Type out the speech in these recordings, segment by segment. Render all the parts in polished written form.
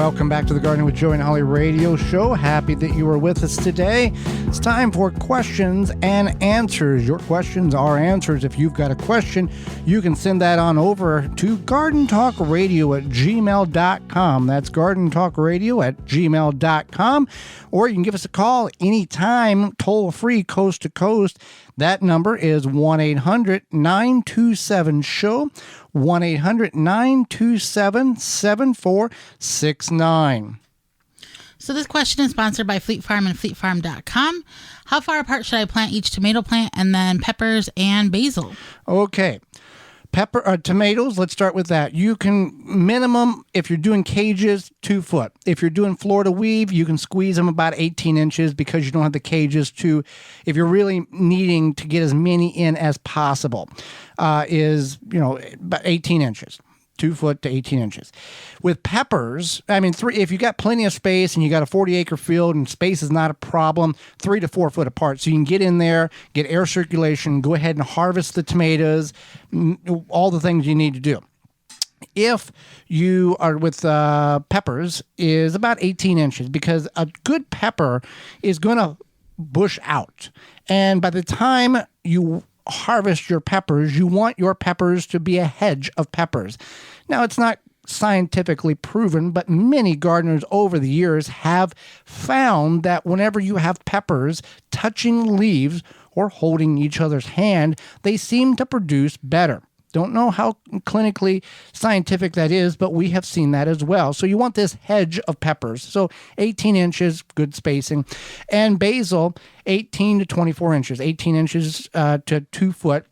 Welcome back to the Gardening with Joey and Holly radio show. Happy that you are with us today. It's time for questions and answers. Your questions are answers. If you've got a question, you can send that on over to gardentalkradio@gmail.com. That's gardentalkradio@gmail.com. Or you can give us a call anytime, toll-free, coast to coast. That number is 1-800-927-SHOW, 1-800-927-7469. So this question is sponsored by Fleet Farm and fleetfarm.com. How far apart should I plant each tomato plant and then peppers and basil? Okay. Tomatoes, let's start with that. You can minimum, if you're doing cages, 2 foot. If you're doing Florida weave, you can squeeze them about 18 inches because you don't have the cages to, if you're really needing to get as many in as possible, about 18 inches. 2 foot to 18 inches. With peppers, if you got plenty of space and you got a 40-acre field and space is not a problem, 3 to 4 foot apart. So you can get in there, get air circulation, go ahead and harvest the tomatoes, all the things you need to do. If you are with peppers, is about 18 inches because a good pepper is going to bush out. And by the time you harvest your peppers, you want your peppers to be a hedge of peppers. Now, it's not scientifically proven, but many gardeners over the years have found that whenever you have peppers touching leaves or holding each other's hand, they seem to produce better. Don't know how clinically scientific that is, but we have seen that as well. So you want this hedge of peppers. So 18 inches, good spacing. And basil, 18 to 24 inches, 18 inches to 2 foot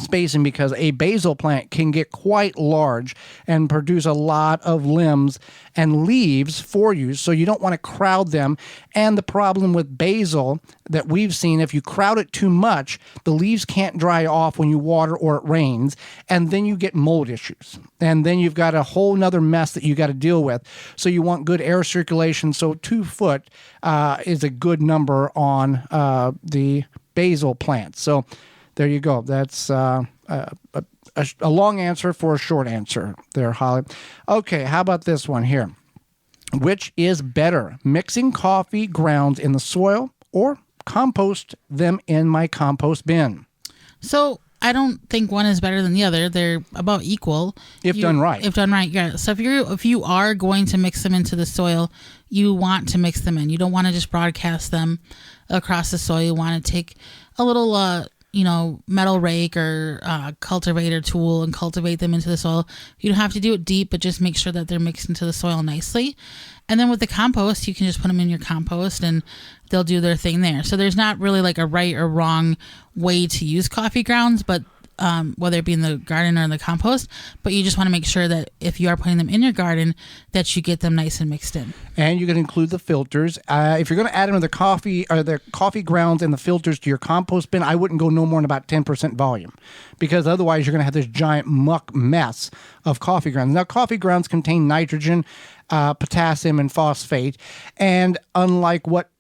spacing, because a basil plant can get quite large and produce a lot of limbs and leaves for you, so you don't want to crowd them. And the problem with basil that we've seen, if you crowd it too much, the leaves can't dry off when you water or it rains, and then you get mold issues. And then you've got a whole nother mess that you got to deal with. So you want good air circulation, so 2 foot is a good number on the basil plants. So there you go. That's a long answer for a short answer there, Holly. Okay, how about this one here? Which is better, mixing coffee grounds in the soil or compost them in my compost bin? So I don't think one is better than the other. They're about equal. If done right. If done right, yeah. So if you are going to mix them into the soil, you want to mix them in. You don't want to just broadcast them across the soil. You want to take a little metal rake or cultivator tool and cultivate them into the soil. You don't have to do it deep, but just make sure that they're mixed into the soil nicely. And then with the compost, you can just put them in your compost and they'll do their thing there. So there's not really like a right or wrong way to use coffee grounds, but whether it be in the garden or in the compost, but you just want to make sure that if you are putting them in your garden, that you get them nice and mixed in. And you can include the filters. If you're going to add them to the coffee grounds and the filters to your compost bin, I wouldn't go no more than about 10% volume, because otherwise you're going to have this giant muck mess of coffee grounds. Now, coffee grounds contain nitrogen, potassium, and phosphate, and unlike what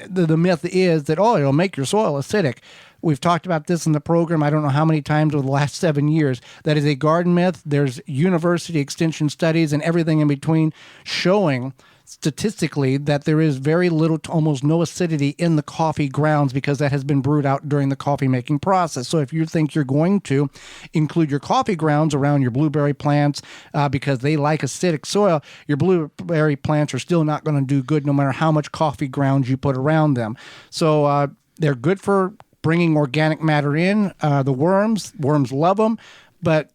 the myth is that, it'll make your soil acidic. We've talked about this in the program, I don't know how many times over the last 7 years. That is a garden myth. There's university extension studies and everything in between showing statistically that there is very little to almost no acidity in the coffee grounds, because that has been brewed out during the coffee making process. So if you think you're going to include your coffee grounds around your blueberry plants because they like acidic soil, your blueberry plants are still not going to do good no matter how much coffee grounds you put around them. So they're good for bringing organic matter in. The worms love them, but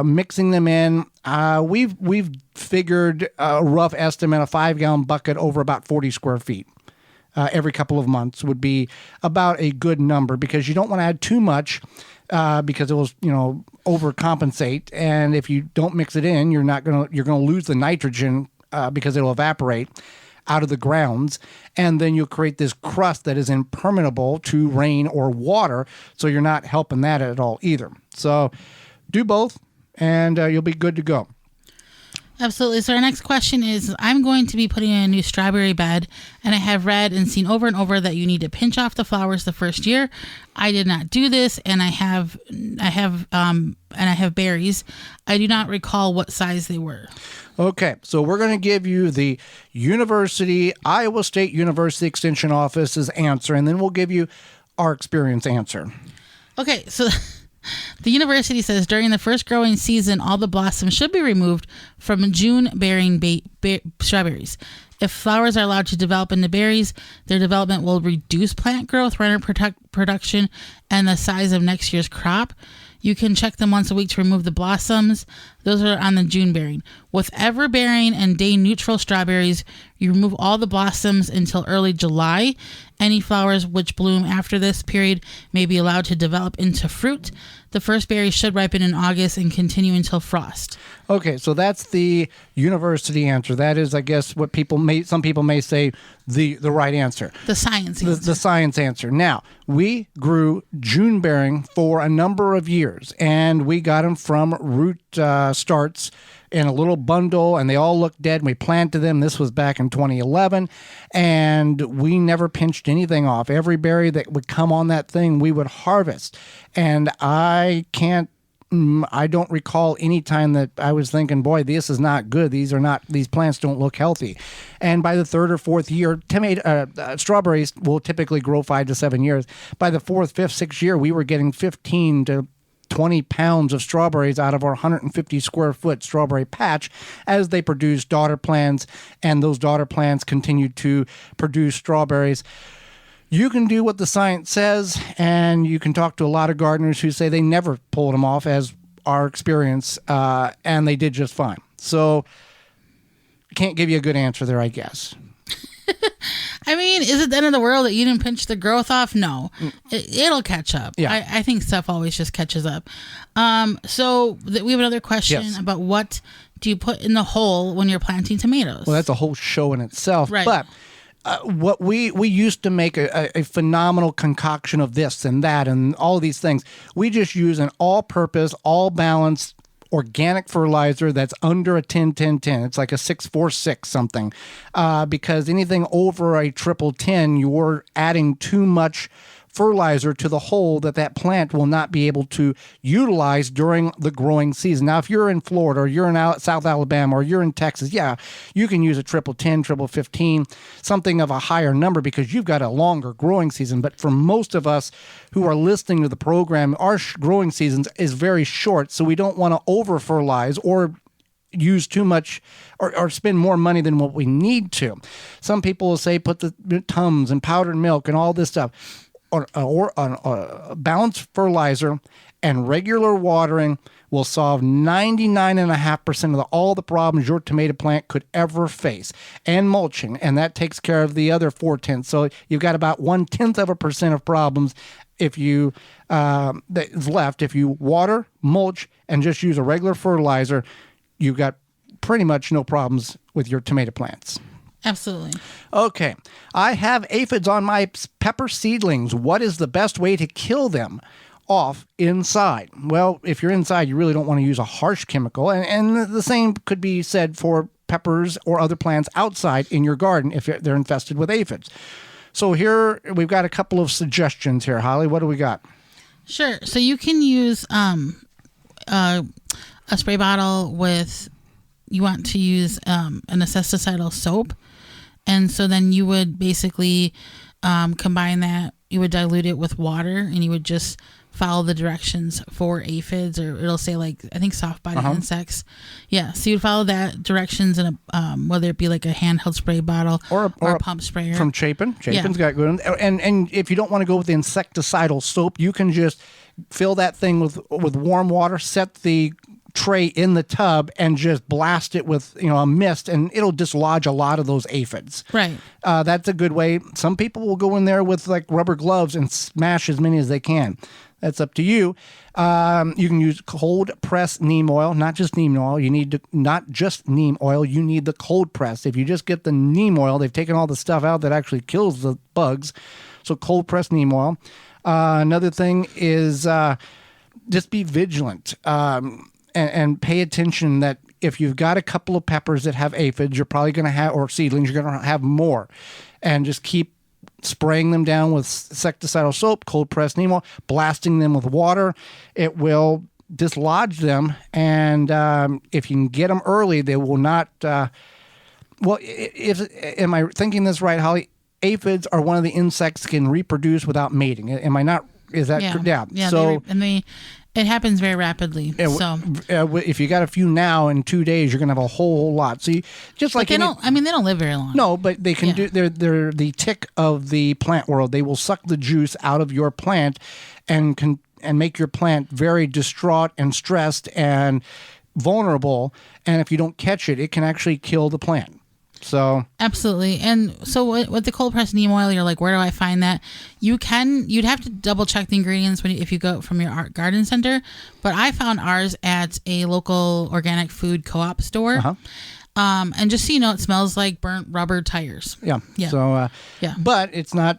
mixing them in, we've figured a rough estimate, a 5-gallon bucket over about 40 square feet every couple of months would be about a good number, because you don't want to add too much because it will overcompensate, and if you don't mix it in, you're going to lose the nitrogen because it'll evaporate out of the grounds, and then you'll create this crust that is impermeable to rain or water, so you're not helping that at all either. So do both, and you'll be good to go. Absolutely. So our next question is, I'm going to be putting in a new strawberry bed, and I have read and seen over and over that you need to pinch off the flowers the first year. I did not do this, and I have berries. I do not recall what size they were. Okay, so we're going to give you the Iowa State University Extension Office's answer, and then we'll give you our experience answer. Okay, so the university says during the first growing season, all the blossoms should be removed from June-bearing strawberries. If flowers are allowed to develop into berries, their development will reduce plant growth, runner production, and the size of next year's crop. You can check them once a week to remove the blossoms. Those are on the June bearing. With ever bearing and day neutral strawberries, you remove all the blossoms until early July. Any flowers which bloom after this period may be allowed to develop into fruit. The first berries should ripen in August and continue until frost. Okay, so that's the university answer. That is, I guess, what some people may say the right answer. The science answer. The science answer. Now, we grew June bearing for a number of years, and we got them from root starts in a little bundle, and they all looked dead, and we planted them. This was back in 2011, and we never pinched anything off. Every berry that would come on that thing, we would harvest. And I don't recall any time that I was thinking, boy, this is not good. These plants don't look healthy. And by the third or fourth year, strawberries will typically grow 5 to 7 years. By the fourth, fifth, sixth year, we were getting 15 to 20 pounds of strawberries out of our 150 square foot strawberry patch as they produced daughter plants, and those daughter plants continued to produce strawberries. You can do what the science says, and you can talk to a lot of gardeners who say they never pulled them off, as our experience, and they did just fine. So can't give you a good answer there, I guess. I mean, is it the end of the world that you didn't pinch the growth off? No. It'll catch up. Yeah. I think stuff always just catches up. So we have another question about what do you put in the hole when you're planting tomatoes? Well, that's a whole show in itself. Right. But what we used to make a phenomenal concoction of this and that and all of these things. We just use an all-purpose, all-balanced organic fertilizer that's under a 10-10-10. It's like a 6-4-6 something, because anything over a 10-10, you're adding too much fertilizer to the hole that plant will not be able to utilize during the growing season. Now, if you're in Florida or you're in South Alabama or you're in Texas, you can use a 10-10, 15, something of a higher number because you've got a longer growing season. But for most of us who are listening to the program, our growing season is very short, so we don't want to over-fertilize or use too much or spend more money than what we need to. Some people will say put the Tums and powdered milk and all this stuff. Or balanced fertilizer and regular watering will solve 99.5% of all the problems your tomato plant could ever face. And mulching, and that takes care of the other 4/10. So you've got about 0.1% of problems if you that is left. If you water, mulch, and just use a regular fertilizer, you've got pretty much no problems with your tomato plants. Absolutely. Okay. I have aphids on my pepper seedlings. What is the best way to kill them off inside? Well, if you're inside, you really don't want to use a harsh chemical. And the same could be said for peppers or other plants outside in your garden if they're infested with aphids. So here we've got a couple of suggestions here. Holly, what do we got? Sure. So you can use a spray bottle with, you want to use an asbesticidal soap. And so then you would basically combine that. You would dilute it with water, and you would just follow the directions for aphids, or it'll say I think soft body insects. Yeah. So you'd follow that directions in a whether it be like a handheld spray bottle or a pump sprayer from Chapin. Chapin's got good. And if you don't want to go with the insecticidal soap, you can just fill that thing with warm water, set the tray in the tub, and just blast it with a mist, and it'll dislodge a lot of those aphids. Right. That's a good way. Some people will go in there with rubber gloves and smash as many as they can. That's up to you. You can use cold press neem oil, not just neem oil. You need not just neem oil. You need the cold press. If you just get the neem oil, they've taken all the stuff out that actually kills the bugs. So cold press neem oil. Another thing is just be vigilant. And pay attention that if you've got a couple of peppers that have aphids, you're probably going to have, or seedlings, you're going to have more. And just keep spraying them down with insecticidal soap, cold pressed neem oil, blasting them with water. It will dislodge them. And if you can get them early, they will not. Am I thinking this right, Holly? Aphids are one of the insects that can reproduce without mating. Am I not? Is that yeah. true? Yeah. Yeah. So it happens very rapidly. So if you got a few now, in 2 days you're gonna have a whole lot. So just like they don't. I mean, they don't live very long. No, but they can do. They're the tick of the plant world. They will suck the juice out of your plant, and make your plant very distraught and stressed and vulnerable. And if you don't catch it, it can actually kill the plant. So absolutely. And so with the cold pressed neem oil, you're like, where do I find that? You'd have to double check the ingredients if you go from your art garden center. But I found ours at a local organic food co-op store. Uh-huh. And just so you know, it smells like burnt rubber tires. Yeah. Yeah. So yeah. But it's gonna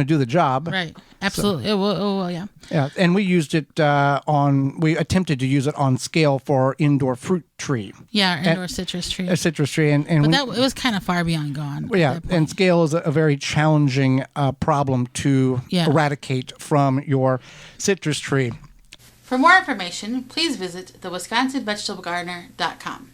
do the job. Right. Absolutely. So, it will, yeah. Yeah. And we used it we attempted to use it on scale for indoor fruit tree. Yeah, indoor citrus tree. A citrus tree, but it was kind of far beyond gone. Yeah, and scale is a very challenging problem to eradicate from your citrus tree. For more information, please visit thewisconsinvegetablegardener.com.